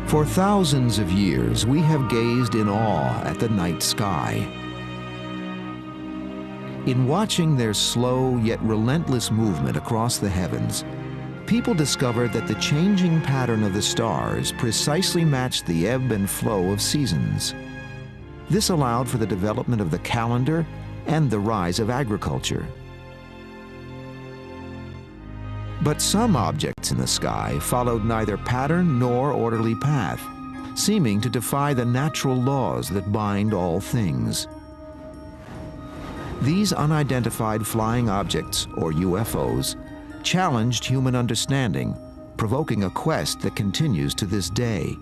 For thousands of years, we have gazed in awe at the night sky. In watching their slow yet relentless movement across the heavens, people discovered that the changing pattern of the stars precisely matched the ebb and flow of seasons. This allowed for the development of the calendar and the rise of agriculture. But some objects in the sky followed neither pattern nor orderly path, seeming to defy the natural laws that bind all things. These unidentified flying objects, or UFOs, challenged human understanding, provoking a quest that continues to this day.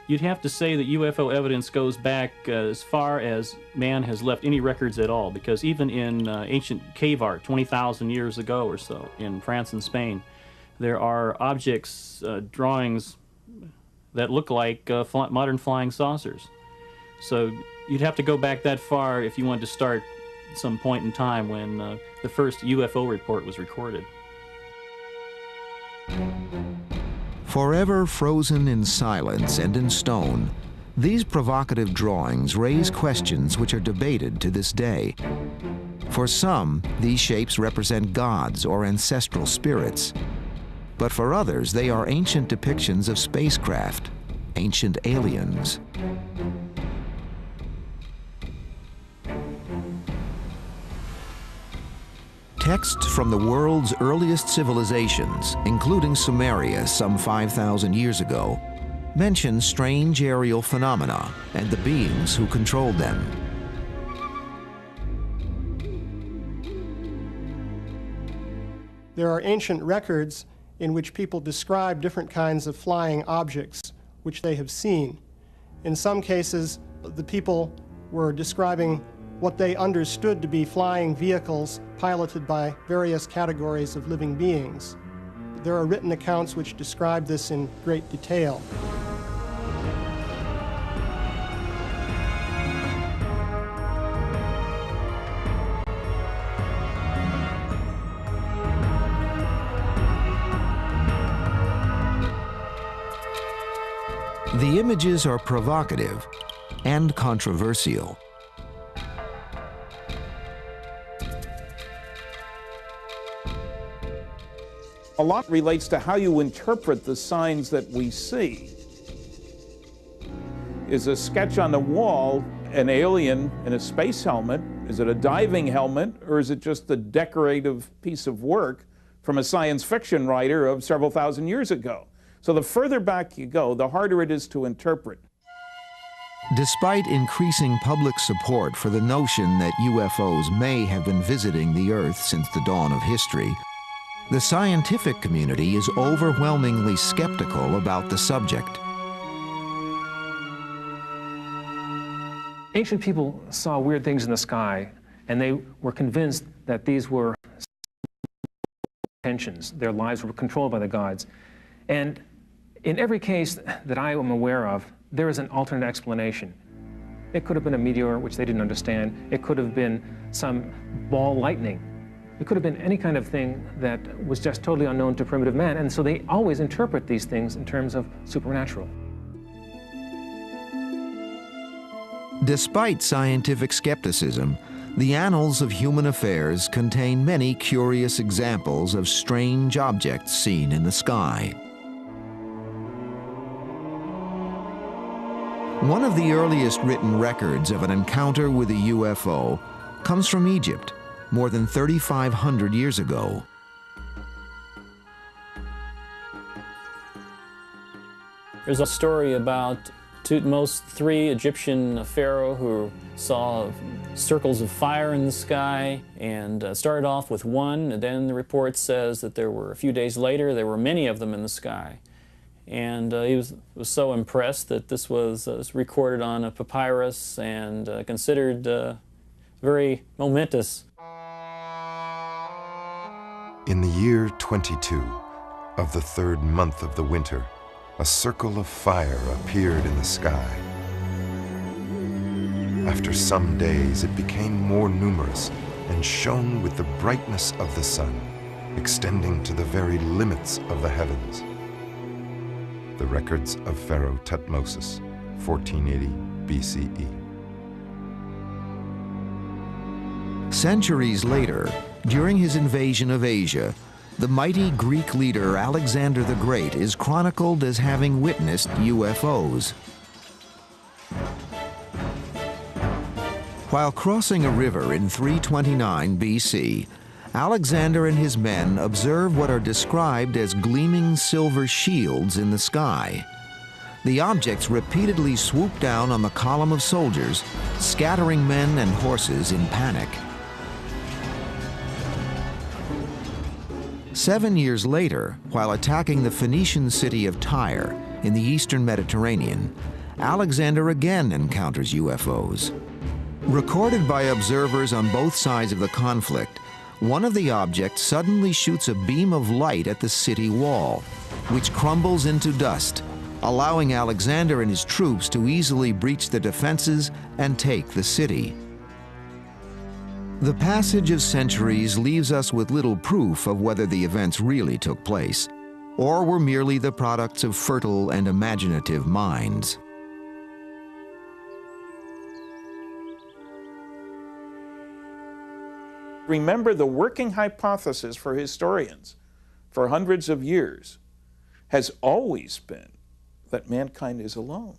You'd have to say that UFO evidence goes back as far as man has left any records at all, because even in ancient cave art, 20,000 years ago or so, in France and Spain, there are objects, drawings that look like modern flying saucers. So you'd have to go back that far if you wanted to start some point in time when the first UFO report was recorded. Forever frozen in silence and in stone, these provocative drawings raise questions which are debated to this day. For some, these shapes represent gods or ancestral spirits. But for others, they are ancient depictions of spacecraft, ancient aliens. Texts from the world's earliest civilizations, including Sumeria some 5,000 years ago, mention strange aerial phenomena and the beings who controlled them. There are ancient records in which people describe different kinds of flying objects which they have seen. In some cases, the people were describing what they understood to be flying vehicles piloted by various categories of living beings. There are written accounts which describe this in great detail. The images are provocative and controversial. A lot relates to how you interpret the signs that we see. Is a sketch on the wall an alien in a space helmet? Is it a diving helmet? Or is it just a decorative piece of work from a science fiction writer of several thousand years ago? So the further back you go, the harder it is to interpret. Despite increasing public support for the notion that UFOs may have been visiting the Earth since the dawn of history, the scientific community is overwhelmingly skeptical about the subject. Ancient people saw weird things in the sky, and they were convinced that these were intentions. Their lives were controlled by the gods. And in every case that I am aware of, there is an alternate explanation. It could have been a meteor, which they didn't understand. It could have been some ball lightning. It could have been any kind of thing that was just totally unknown to primitive man, and so they always interpret these things in terms of supernatural. Despite scientific skepticism, the annals of human affairs contain many curious examples of strange objects seen in the sky. One of the earliest written records of an encounter with a UFO comes from Egypt, more than 3,500 years ago. There's a story about Thutmose III, Egyptian pharaoh, who saw circles of fire in the sky and started off with one, and then the report says that there were, a few days later, there were many of them in the sky. And he was so impressed that this was recorded on a papyrus and considered very momentous. In the year 22 of the third month of the winter, a circle of fire appeared in the sky. After some days, it became more numerous and shone with the brightness of the sun. extending to the very limits of the heavens. The records of Pharaoh Thutmose, 1480 BCE. Centuries later, during his invasion of Asia, the mighty Greek leader Alexander the Great is chronicled as having witnessed UFOs. While crossing a river in 329 BC, Alexander and his men observe what are described as gleaming silver shields in the sky. The objects repeatedly swoop down on the column of soldiers, scattering men and horses in panic. 7 years later, while attacking the Phoenician city of Tyre in the eastern Mediterranean, Alexander again encounters UFOs. Recorded by observers on both sides of the conflict, one of the objects suddenly shoots a beam of light at the city wall, which crumbles into dust, allowing Alexander and his troops to easily breach the defenses and take the city. The passage of centuries leaves us with little proof of whether the events really took place, or were merely the products of fertile and imaginative minds. Remember, the working hypothesis for historians for hundreds of years has always been that mankind is alone,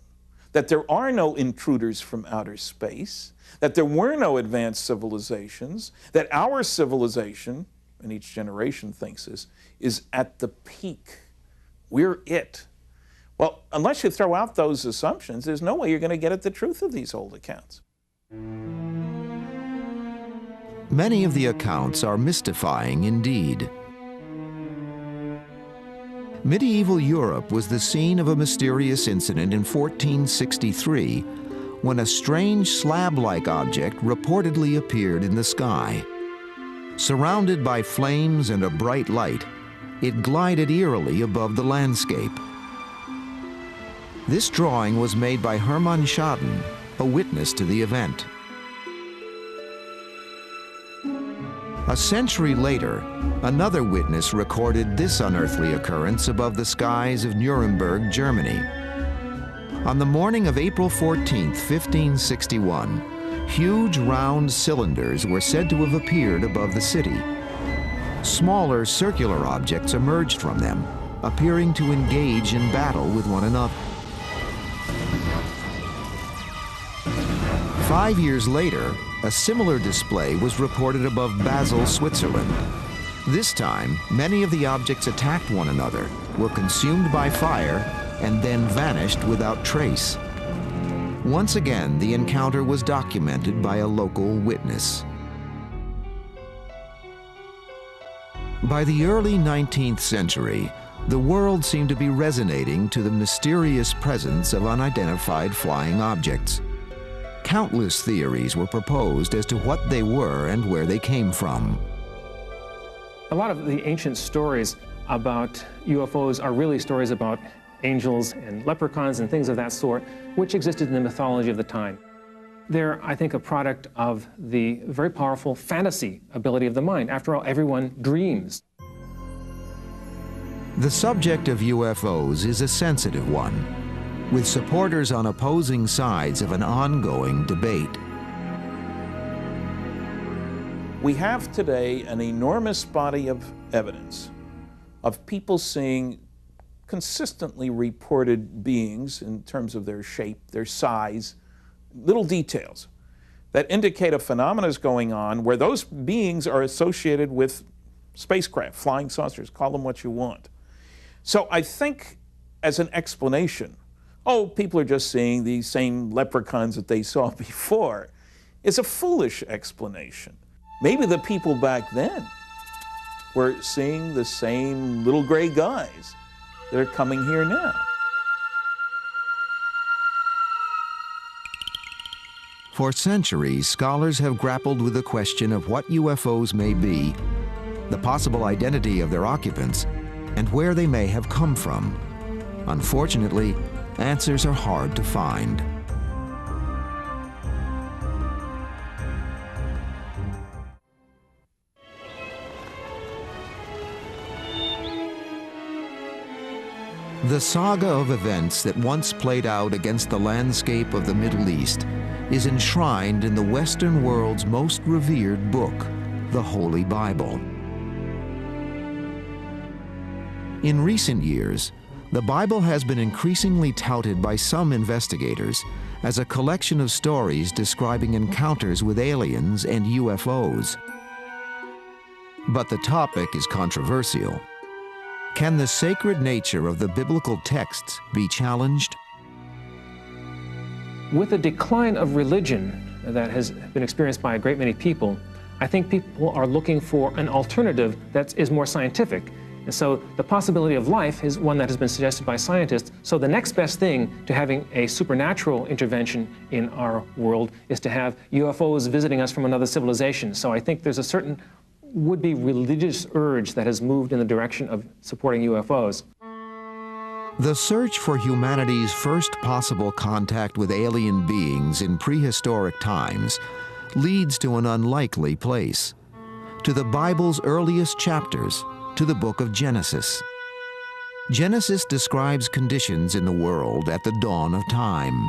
that there are no intruders from outer space, that there were no advanced civilizations, that our civilization, and each generation thinks this, is at the peak. We're it. Well, unless you throw out those assumptions, there's no way you're going to get at the truth of these old accounts. Many of the accounts are mystifying indeed. Medieval Europe was the scene of a mysterious incident in 1463 when a strange slab-like object reportedly appeared in the sky. Surrounded by flames and a bright light, it glided eerily above the landscape. This drawing was made by Hermann Schaden, a witness to the event. A century later, another witness recorded this unearthly occurrence above the skies of Nuremberg, Germany. On the morning of April 14, 1561, huge round cylinders were said to have appeared above the city. Smaller circular objects emerged from them, appearing to engage in battle with one another. 5 years later, a similar display was reported above Basel, Switzerland. This time, many of the objects attacked one another, were consumed by fire, and then vanished without trace. Once again, the encounter was documented by a local witness. By the early 19th century, the world seemed to be resonating to the mysterious presence of unidentified flying objects. Countless theories were proposed as to what they were and where they came from. A lot of the ancient stories about UFOs are really stories about angels and leprechauns and things of that sort, which existed in the mythology of the time. They're, I think, a product of the very powerful fantasy ability of the mind. After all, everyone dreams. The subject of UFOs is a sensitive one, with supporters on opposing sides of an ongoing debate. We have today an enormous body of evidence of people seeing consistently reported beings in terms of their shape, their size, little details that indicate a phenomenon is going on where those beings are associated with spacecraft, flying saucers, call them what you want. So I think as an explanation, oh, people are just seeing the same leprechauns that they saw before, is a foolish explanation. Maybe the people back then were seeing the same little gray guys that are coming here now. For centuries, scholars have grappled with the question of what UFOs may be, the possible identity of their occupants, and where they may have come from. Unfortunately, answers are hard to find. The saga of events that once played out against the landscape of the Middle East is enshrined in the Western world's most revered book, the Holy Bible. In recent years, the Bible has been increasingly touted by some investigators as a collection of stories describing encounters with aliens and UFOs. But the topic is controversial. Can the sacred nature of the biblical texts be challenged? With the decline of religion that has been experienced by a great many people, I think people are looking for an alternative that is more scientific. And so the possibility of life is one that has been suggested by scientists. So the next best thing to having a supernatural intervention in our world is to have UFOs visiting us from another civilization. So I think there's a certain would-be religious urge that has moved in the direction of supporting UFOs. The search for humanity's first possible contact with alien beings in prehistoric times leads to an unlikely place, to the Bible's earliest chapters, to the book of Genesis. Genesis describes conditions in the world at the dawn of time.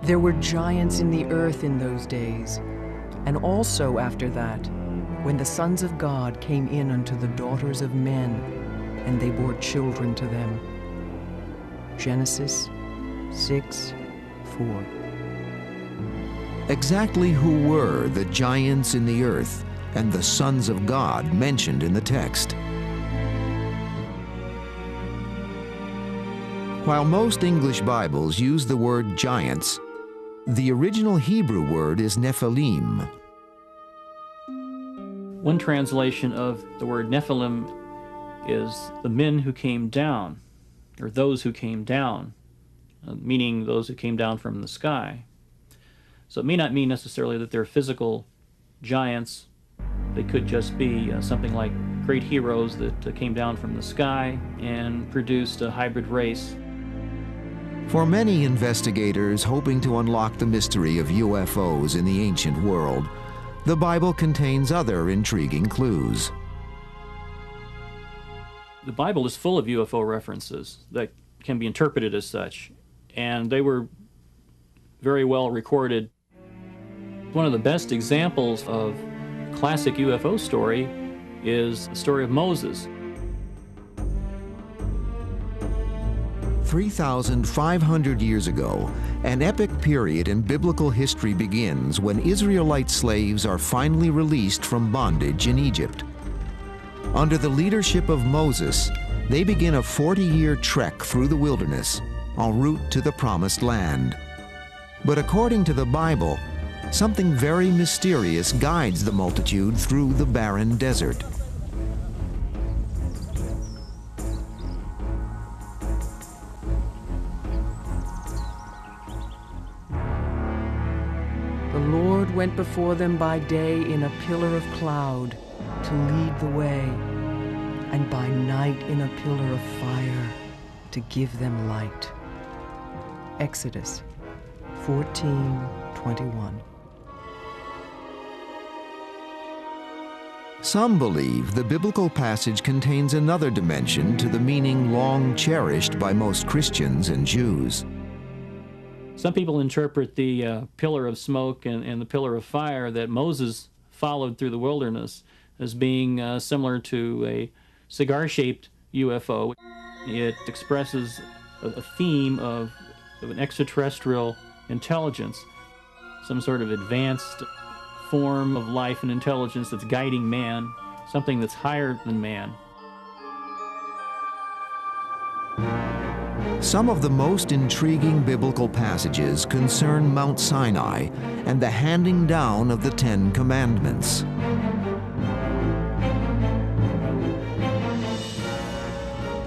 There were giants in the earth in those days, and also after that, when the sons of God came in unto the daughters of men, and they bore children to them. Genesis 6:4. Exactly who were the giants in the earth and the sons of God mentioned in the text? While most English Bibles use the word giants, the original Hebrew word is Nephilim. One translation of the word Nephilim is the men who came down, or those who came down, meaning those who came down from the sky. So it may not mean necessarily that they're physical giants. They could just be something like great heroes that came down from the sky and produced a hybrid race. For many investigators hoping to unlock the mystery of UFOs in the ancient world, the Bible contains other intriguing clues. The Bible is full of UFO references that can be interpreted as such, and they were very well recorded. One of the best examples of classic UFO story is the story of Moses. 3,500 years ago, an epic period in biblical history begins when Israelite slaves are finally released from bondage in Egypt. Under the leadership of Moses, they begin a 40-year trek through the wilderness en route to the Promised Land. But according to the Bible, something very mysterious guides the multitude through the barren desert. The Lord went before them by day in a pillar of cloud to lead the way, and by night in a pillar of fire to give them light. Exodus 14:21. Some believe the biblical passage contains another dimension to the meaning long cherished by most Christians and Jews. Some people interpret the pillar of smoke and the pillar of fire that Moses followed through the wilderness as being similar to a cigar-shaped UFO. It expresses a theme of an extraterrestrial intelligence, some sort of advanced form of life and intelligence that's guiding man, something that's higher than man. Some of the most intriguing biblical passages concern Mount Sinai and the handing down of the Ten Commandments.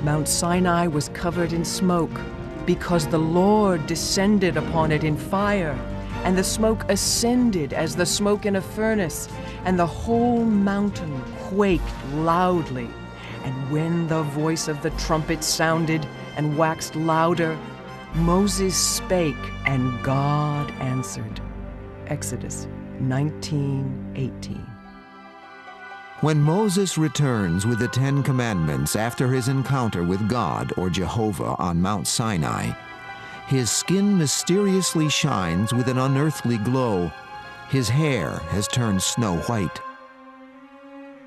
Mount Sinai was covered in smoke because the Lord descended upon it in fire, and the smoke ascended as the smoke in a furnace, and the whole mountain quaked loudly. And when the voice of the trumpet sounded and waxed louder, Moses spake, and God answered. Exodus 19:18. When Moses returns with the Ten Commandments after his encounter with God or Jehovah on Mount Sinai, his skin mysteriously shines with an unearthly glow. His hair has turned snow white.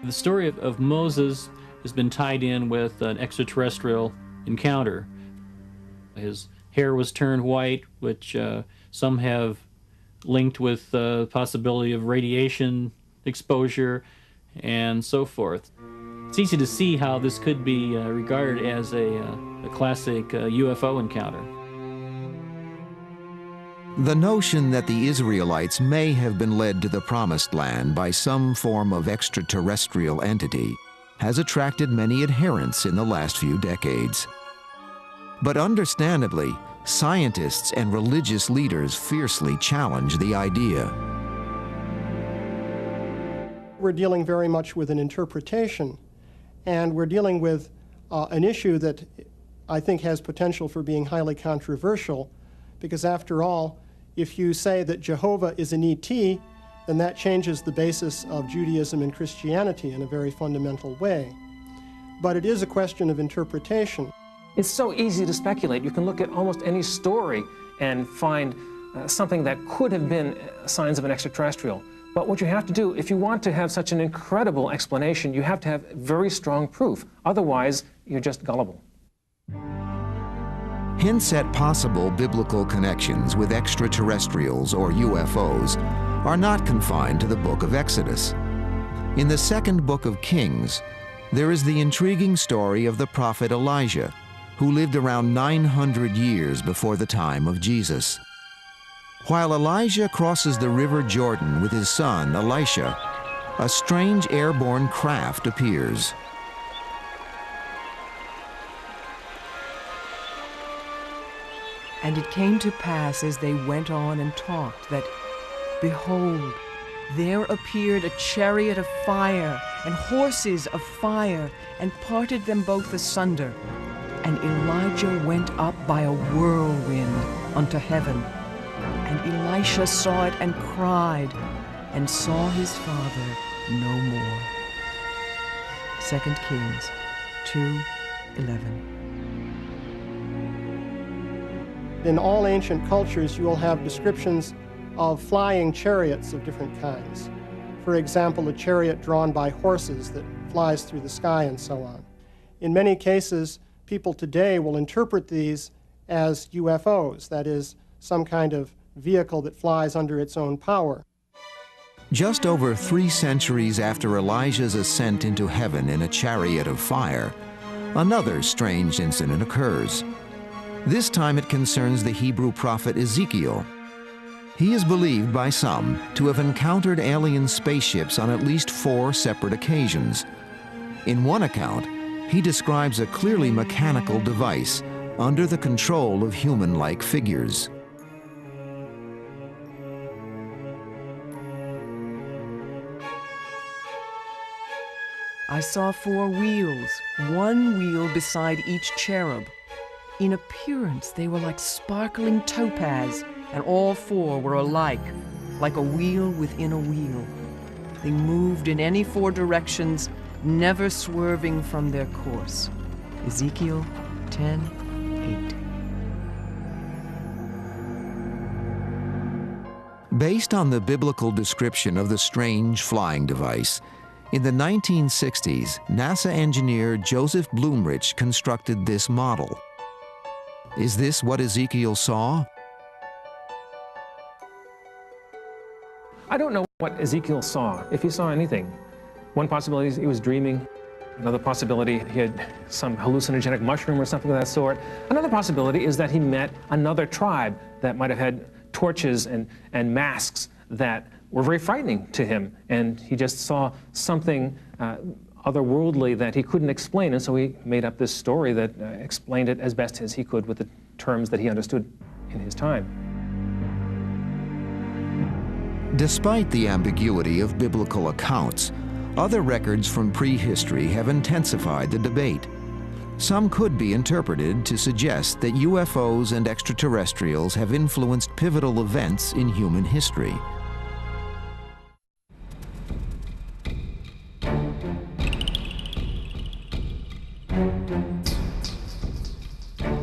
The story of Moses has been tied in with an extraterrestrial encounter. His hair was turned white, which some have linked with the possibility of radiation exposure and so forth. It's easy to see how this could be regarded as a classic UFO encounter. The notion that the Israelites may have been led to the Promised Land by some form of extraterrestrial entity has attracted many adherents in the last few decades. But understandably, scientists and religious leaders fiercely challenge the idea. We're dealing very much with an interpretation, and we're dealing with an issue that I think has potential for being highly controversial, because after all, if you say that Jehovah is an ET, then that changes the basis of Judaism and Christianity in a very fundamental way. But it is a question of interpretation. It's so easy to speculate. You can look at almost any story and find something that could have been signs of an extraterrestrial. But what you have to do, if you want to have such an incredible explanation, you have to have very strong proof. Otherwise, you're just gullible. Hints at possible biblical connections with extraterrestrials or UFOs are not confined to the book of Exodus. In the second book of Kings, there is the intriguing story of the prophet Elijah, who lived around 900 years before the time of Jesus. While Elijah crosses the river Jordan with his son Elisha, a strange airborne craft appears. And it came to pass as they went on and talked that, behold, there appeared a chariot of fire and horses of fire, and parted them both asunder. And Elijah went up by a whirlwind unto heaven. And Elisha saw it and cried, and saw his father no more. 2 Kings 2:11. In all ancient cultures, you will have descriptions of flying chariots of different kinds. For example, a chariot drawn by horses that flies through the sky and so on. In many cases, people today will interpret these as UFOs, that is, some kind of vehicle that flies under its own power. Just over 3 centuries after Elijah's ascent into heaven in a chariot of fire, another strange incident occurs. This time it concerns the Hebrew prophet Ezekiel. He is believed by some to have encountered alien spaceships on at least 4 separate occasions. In one account, he describes a clearly mechanical device under the control of human-like figures. I saw 4 wheels, one wheel beside each cherub. In appearance, they were like sparkling topaz, and all 4 were alike, like a wheel within a wheel. They moved in any 4 directions, never swerving from their course. Ezekiel 10:8. Based on the biblical description of the strange flying device, in the 1960s, NASA engineer Joseph Blumrich constructed this model. Is this what Ezekiel saw? I don't know what Ezekiel saw, if he saw anything. One possibility is he was dreaming. Another possibility, he had some hallucinogenic mushroom or something of that sort. Another possibility is that he met another tribe that might have had torches and masks that were very frightening to him, and he just saw something otherworldly that he couldn't explain, and so he made up this story that explained it as best as he could with the terms that he understood in his time. Despite the ambiguity of biblical accounts, other records from prehistory have intensified the debate. Some could be interpreted to suggest that UFOs and extraterrestrials have influenced pivotal events in human history.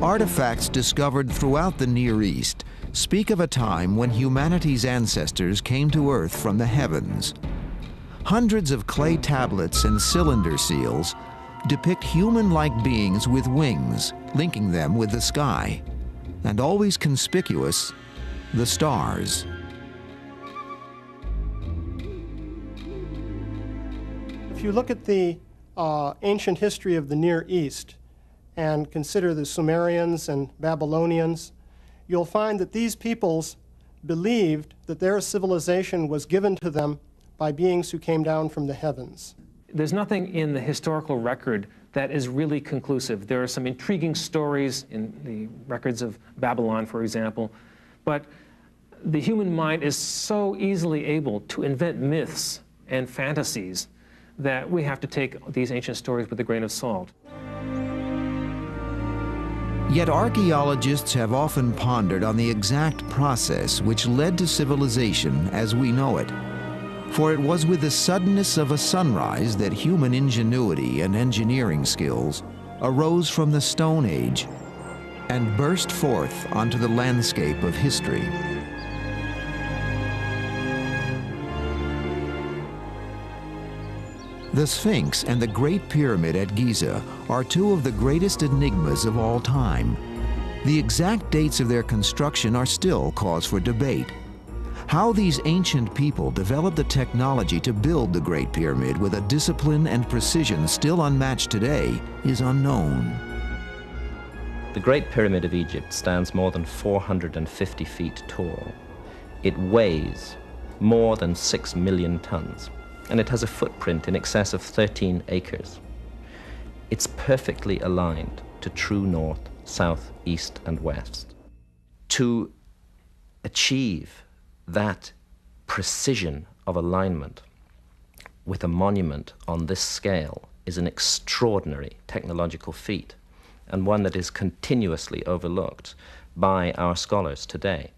Artifacts discovered throughout the Near East speak of a time when humanity's ancestors came to Earth from the heavens. Hundreds of clay tablets and cylinder seals depict human-like beings with wings, linking them with the sky, and always conspicuous, the stars. If you look at the ancient history of the Near East and consider the Sumerians and Babylonians, you'll find that these peoples believed that their civilization was given to them by beings who came down from the heavens. There's nothing in the historical record that is really conclusive. There are some intriguing stories in the records of Babylon, for example, but the human mind is so easily able to invent myths and fantasies that we have to take these ancient stories with a grain of salt. Yet archaeologists have often pondered on the exact process which led to civilization as we know it. For it was with the suddenness of a sunrise that human ingenuity and engineering skills arose from the Stone Age and burst forth onto the landscape of history. The Sphinx and the Great Pyramid at Giza are two of the greatest enigmas of all time. The exact dates of their construction are still cause for debate. How these ancient people developed the technology to build the Great Pyramid with a discipline and precision still unmatched today is unknown. The Great Pyramid of Egypt stands more than 450 feet tall. It weighs more than 6 million tons, and it has a footprint in excess of 13 acres. It's perfectly aligned to true north, south, east, and west. To achieve that precision of alignment with a monument on this scale is an extraordinary technological feat, and one that is continuously overlooked by our scholars today.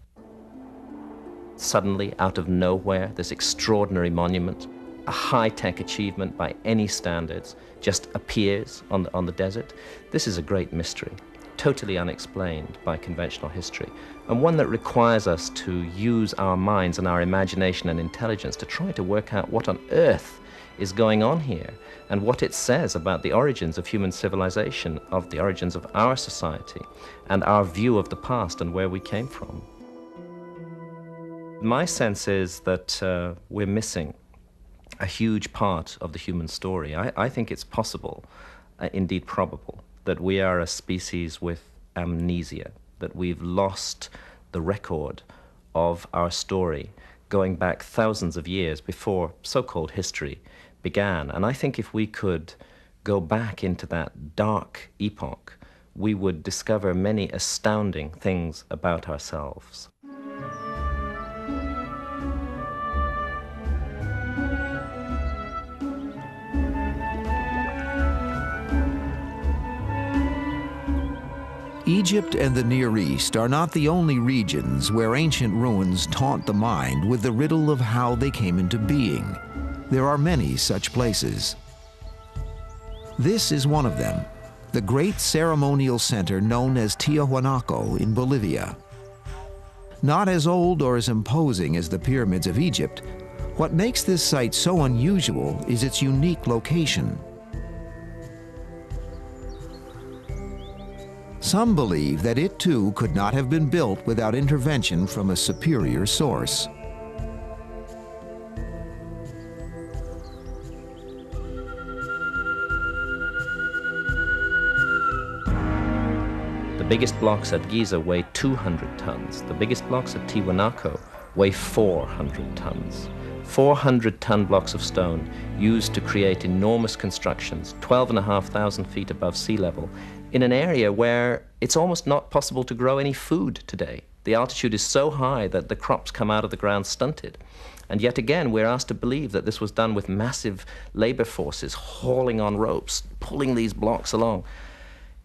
Suddenly, out of nowhere, this extraordinary monument, a high-tech achievement by any standards, just appears on the desert. This is a great mystery, totally unexplained by conventional history, and one that requires us to use our minds and our imagination and intelligence to try to work out what on earth is going on here and what it says about the origins of human civilization, of the origins of our society, and our view of the past and where we came from. My sense is that we're missing a huge part of the human story. I think it's possible, indeed probable, that we are a species with amnesia, that we've lost the record of our story going back thousands of years before so-called history began. And I think if we could go back into that dark epoch, we would discover many astounding things about ourselves. Egypt and the Near East are not the only regions where ancient ruins taunt the mind with the riddle of how they came into being. There are many such places. This is one of them, the great ceremonial center known as Tiahuanaco in Bolivia. Not as old or as imposing as the pyramids of Egypt, what makes this site so unusual is its unique location. Some believe that it too could not have been built without intervention from a superior source. The biggest blocks at Giza weigh 200 tons. The biggest blocks at Tiahuanaco weigh 400 tons. 400-ton blocks of stone used to create enormous constructions, 12,500 feet above sea level, in an area where it's almost not possible to grow any food today. The altitude is so high that the crops come out of the ground stunted. And yet again, we're asked to believe that this was done with massive labor forces hauling on ropes, pulling these blocks along.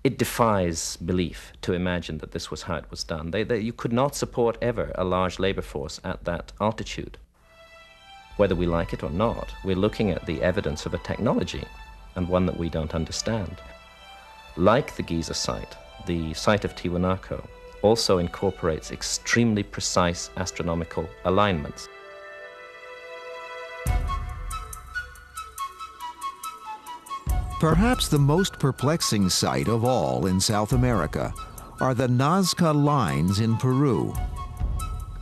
It defies belief to imagine that this was how it was done. You could not support ever a large labor force at that altitude. Whether we like it or not, we're looking at the evidence of a technology, and one that we don't understand. Like the Giza site, the site of Tiwanaku also incorporates extremely precise astronomical alignments. Perhaps the most perplexing sight of all in South America are the Nazca Lines in Peru.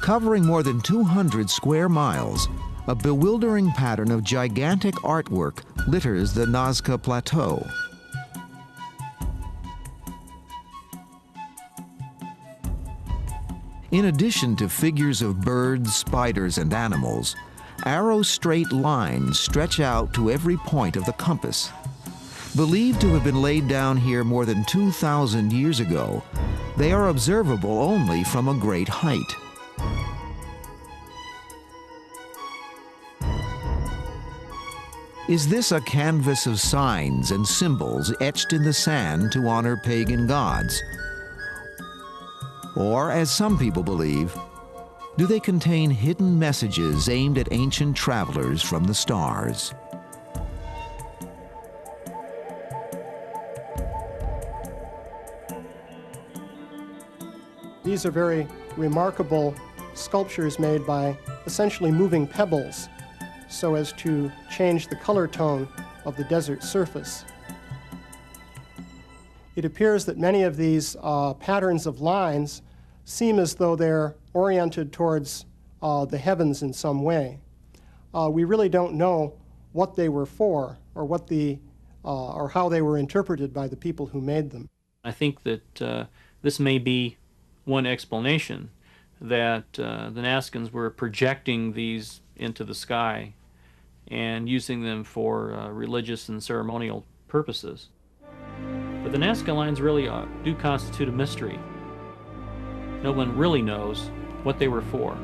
Covering more than 200 square miles, a bewildering pattern of gigantic artwork litters the Nazca Plateau. In addition to figures of birds, spiders, and animals, arrow straight lines stretch out to every point of the compass. Believed to have been laid down here more than 2,000 years ago, they are observable only from a great height. Is this a canvas of signs and symbols etched in the sand to honor pagan gods? Or, as some people believe, do they contain hidden messages aimed at ancient travelers from the stars? These are very remarkable sculptures made by essentially moving pebbles so as to change the color tone of the desert surface. It appears that many of these patterns of lines seem as though they're oriented towards the heavens in some way. We really don't know what they were for or what or how they were interpreted by the people who made them. I think that this may be one explanation, that the Nazcans were projecting these into the sky and using them for religious and ceremonial purposes. But the Nazca Lines really do constitute a mystery. No one really knows what they were for.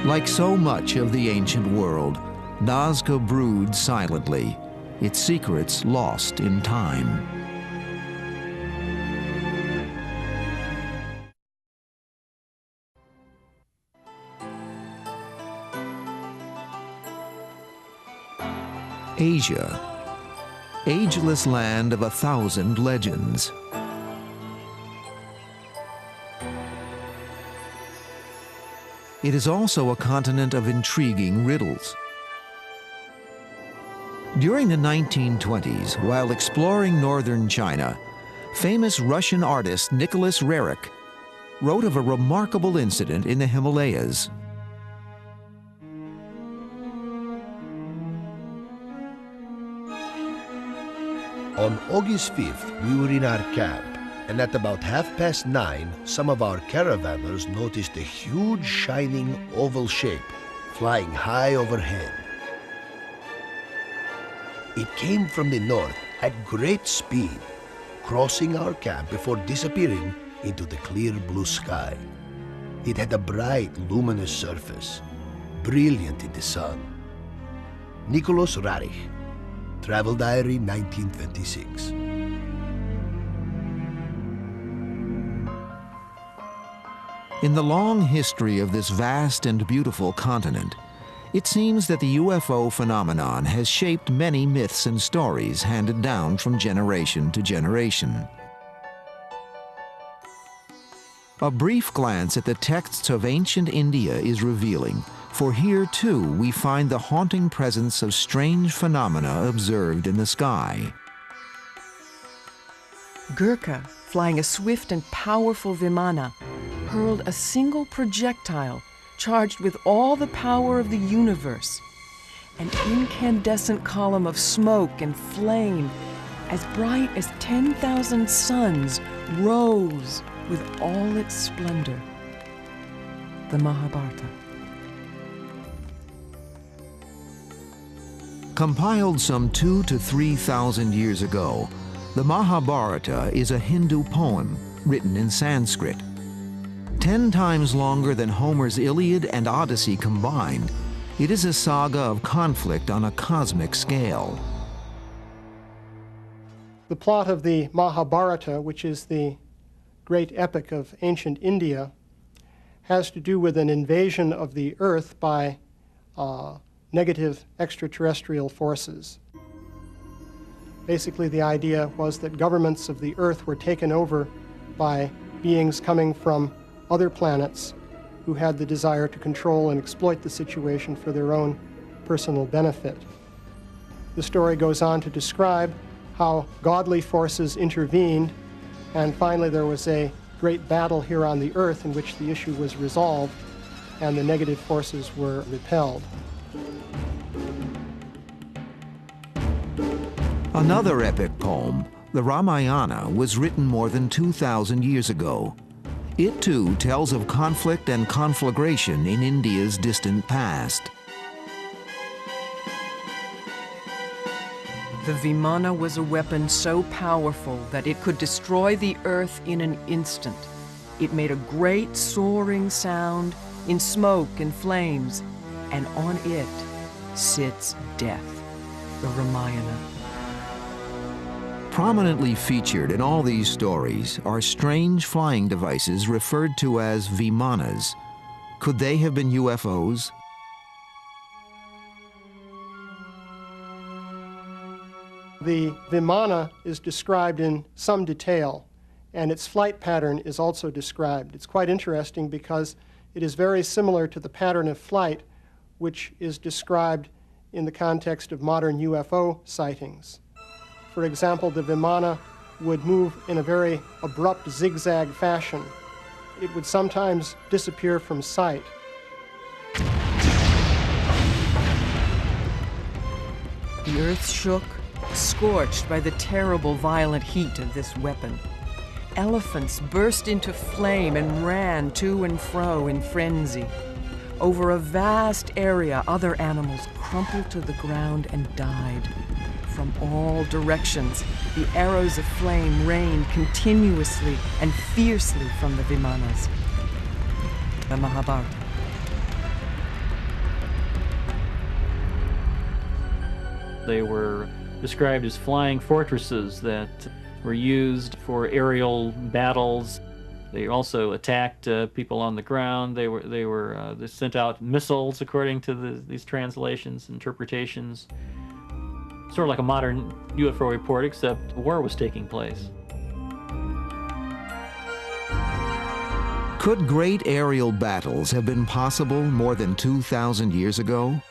Like so much of the ancient world, Nazca broods silently, its secrets lost in time. Asia, ageless land of 1,000 legends. It is also a continent of intriguing riddles. During the 1920s, while exploring northern China, famous Russian artist Nicholas Roerich wrote of a remarkable incident in the Himalayas. On August 5th, we were in our camp, and at about 9:30, some of our caravanners noticed a huge shining oval shape flying high overhead. It came from the north at great speed, crossing our camp before disappearing into the clear blue sky. It had a bright, luminous surface, brilliant in the sun. Nicholas Roerich, Travel Diary, 1926. In the long history of this vast and beautiful continent, it seems that the UFO phenomenon has shaped many myths and stories handed down from generation to generation. A brief glance at the texts of ancient India is revealing, for here too we find the haunting presence of strange phenomena observed in the sky. Gurkha, flying a swift and powerful Vimana, hurled a single projectile charged with all the power of the universe. An incandescent column of smoke and flame, as bright as 10,000 suns, rose with all its splendor. The Mahabharata. Compiled some 2,000 to 3,000 years ago, the Mahabharata is a Hindu poem written in Sanskrit. 10 times longer than Homer's Iliad and Odyssey combined, it is a saga of conflict on a cosmic scale. The plot of the Mahabharata, which is the great epic of ancient India, has to do with an invasion of the Earth by negative extraterrestrial forces. Basically, the idea was that governments of the Earth were taken over by beings coming from other planets who had the desire to control and exploit the situation for their own personal benefit. The story goes on to describe how godly forces intervened, and finally there was a great battle here on the Earth in which the issue was resolved and the negative forces were repelled. Another epic poem, the Ramayana, was written more than 2,000 years ago. It too tells of conflict and conflagration in India's distant past. The Vimana was a weapon so powerful that it could destroy the earth in an instant. It made a great soaring sound in smoke and flames, and on it sits death, the Ramayana. Prominently featured in all these stories are strange flying devices referred to as Vimanas. Could they have been UFOs? The Vimana is described in some detail, and its flight pattern is also described. It's quite interesting because it is very similar to the pattern of flight which is described in the context of modern UFO sightings. For example, the Vimana would move in a very abrupt zigzag fashion. It would sometimes disappear from sight. The earth shook, scorched by the terrible violent heat of this weapon. Elephants burst into flame and ran to and fro in frenzy. Over a vast area, other animals crumpled to the ground and died. From all directions, the arrows of flame rained continuously and fiercely from the Vimanas. The Mahabharata. They were described as flying fortresses that were used for aerial battles. They also attacked people on the ground. They sent out missiles, according to these translations, interpretations. Sort of like a modern UFO report, except war was taking place. Could great aerial battles have been possible more than 2,000 years ago?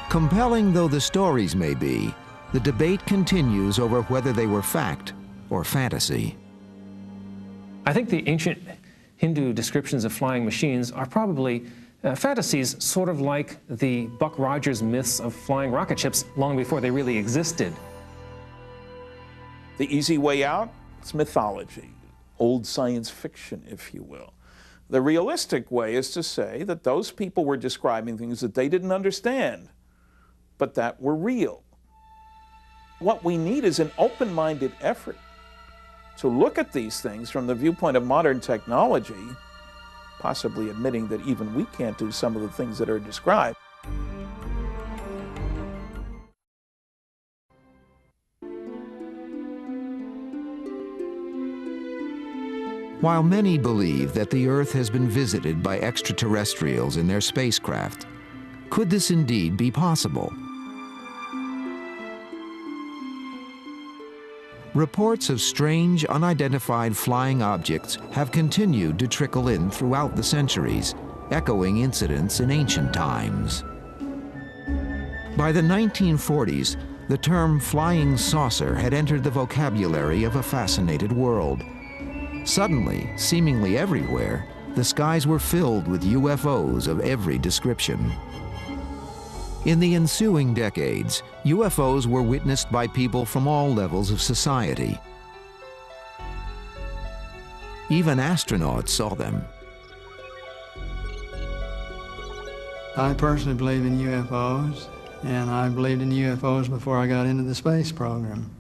Compelling though the stories may be, the debate continues over whether they were fact or fantasy. I think the ancient Hindu descriptions of flying machines are probably fantasies, sort of like the Buck Rogers myths of flying rocket ships long before they really existed. The easy way out? It's mythology, old science fiction, if you will. The realistic way is to say that those people were describing things that they didn't understand, but that were real. What we need is an open-minded effort to look at these things from the viewpoint of modern technology, possibly admitting that even we can't do some of the things that are described. While many believe that the Earth has been visited by extraterrestrials in their spacecraft, could this indeed be possible? Reports of strange, unidentified flying objects have continued to trickle in throughout the centuries, echoing incidents in ancient times. By the 1940s, the term flying saucer had entered the vocabulary of a fascinated world. Suddenly, seemingly everywhere, the skies were filled with UFOs of every description. In the ensuing decades, UFOs were witnessed by people from all levels of society. Even astronauts saw them. I personally believe in UFOs, and I believed in UFOs before I got into the space program.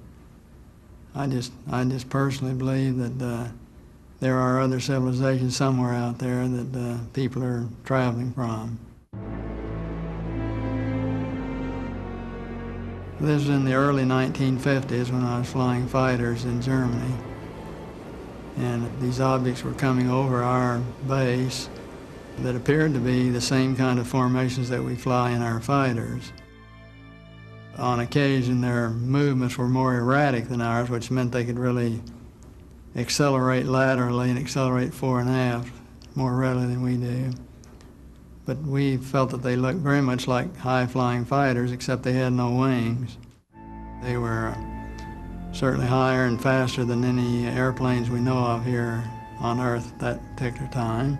I just personally believe that there are other civilizations somewhere out there that people are traveling from. This was in the early 1950s when I was flying fighters in Germany. And these objects were coming over our base that appeared to be the same kind of formations that we fly in our fighters. On occasion, their movements were more erratic than ours, which meant they could really accelerate laterally and accelerate fore and aft more readily than we do. But we felt that they looked very much like high-flying fighters, except they had no wings. They were certainly higher and faster than any airplanes we know of here on Earth at that particular time,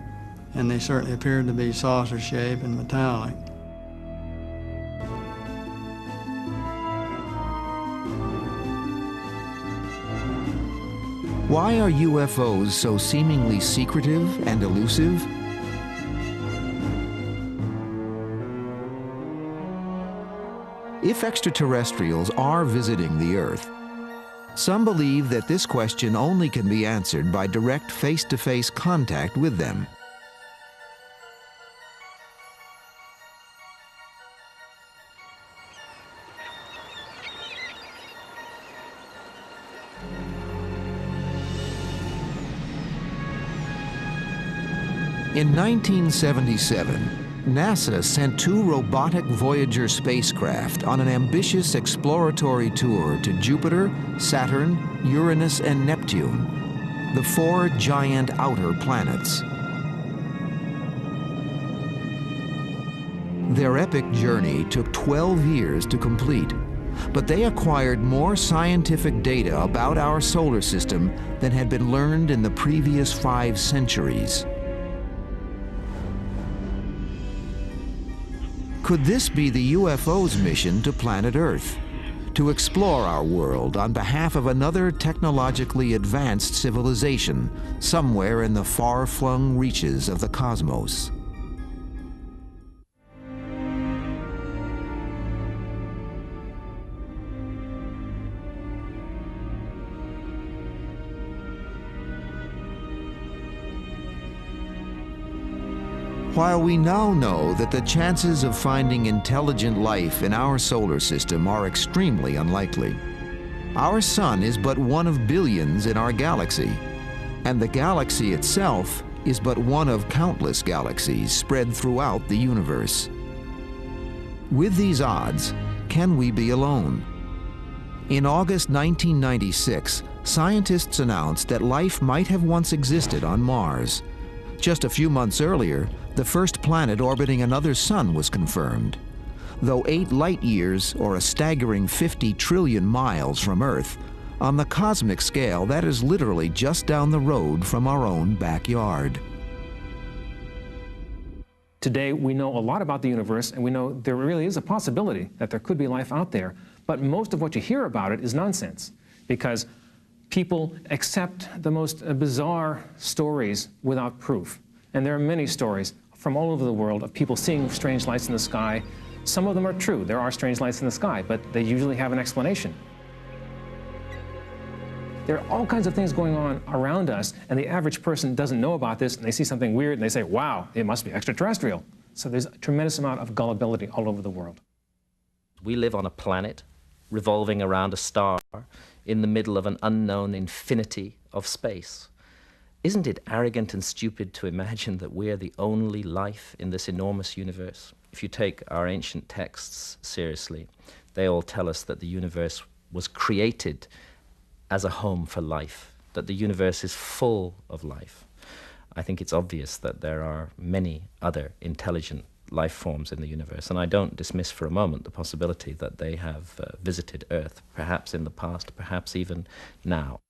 and they certainly appeared to be saucer-shaped and metallic. Why are UFOs so seemingly secretive and elusive? If extraterrestrials are visiting the Earth, some believe that this question only can be answered by direct face-to-face contact with them. In 1977, NASA sent 2 robotic Voyager spacecraft on an ambitious exploratory tour to Jupiter, Saturn, Uranus, and Neptune, the 4 giant outer planets. Their epic journey took 12 years to complete, but they acquired more scientific data about our solar system than had been learned in the previous 5 centuries. Could this be the UFO's mission to planet Earth? To explore our world on behalf of another technologically advanced civilization somewhere in the far-flung reaches of the cosmos? While we now know that the chances of finding intelligent life in our solar system are extremely unlikely, our sun is but one of billions in our galaxy, and the galaxy itself is but one of countless galaxies spread throughout the universe. With these odds, can we be alone? In August 1996, scientists announced that life might have once existed on Mars. Just a few months earlier, the first planet orbiting another sun was confirmed. Though 8 light years, or a staggering 50 trillion miles from Earth, on the cosmic scale, that is literally just down the road from our own backyard. Today, we know a lot about the universe, and we know there really is a possibility that there could be life out there. But most of what you hear about it is nonsense, because people accept the most bizarre stories without proof. And there are many stories from all over the world of people seeing strange lights in the sky. Some of them are true. There are strange lights in the sky, but they usually have an explanation. There are all kinds of things going on around us, and the average person doesn't know about this, and they see something weird, and they say, wow, it must be extraterrestrial. So there's a tremendous amount of gullibility all over the world. We live on a planet revolving around a star in the middle of an unknown infinity of space. Isn't it arrogant and stupid to imagine that we're the only life in this enormous universe? If you take our ancient texts seriously, they all tell us that the universe was created as a home for life, that the universe is full of life. I think it's obvious that there are many other intelligent life forms in the universe, and I don't dismiss for a moment the possibility that they have visited Earth, perhaps in the past, perhaps even now.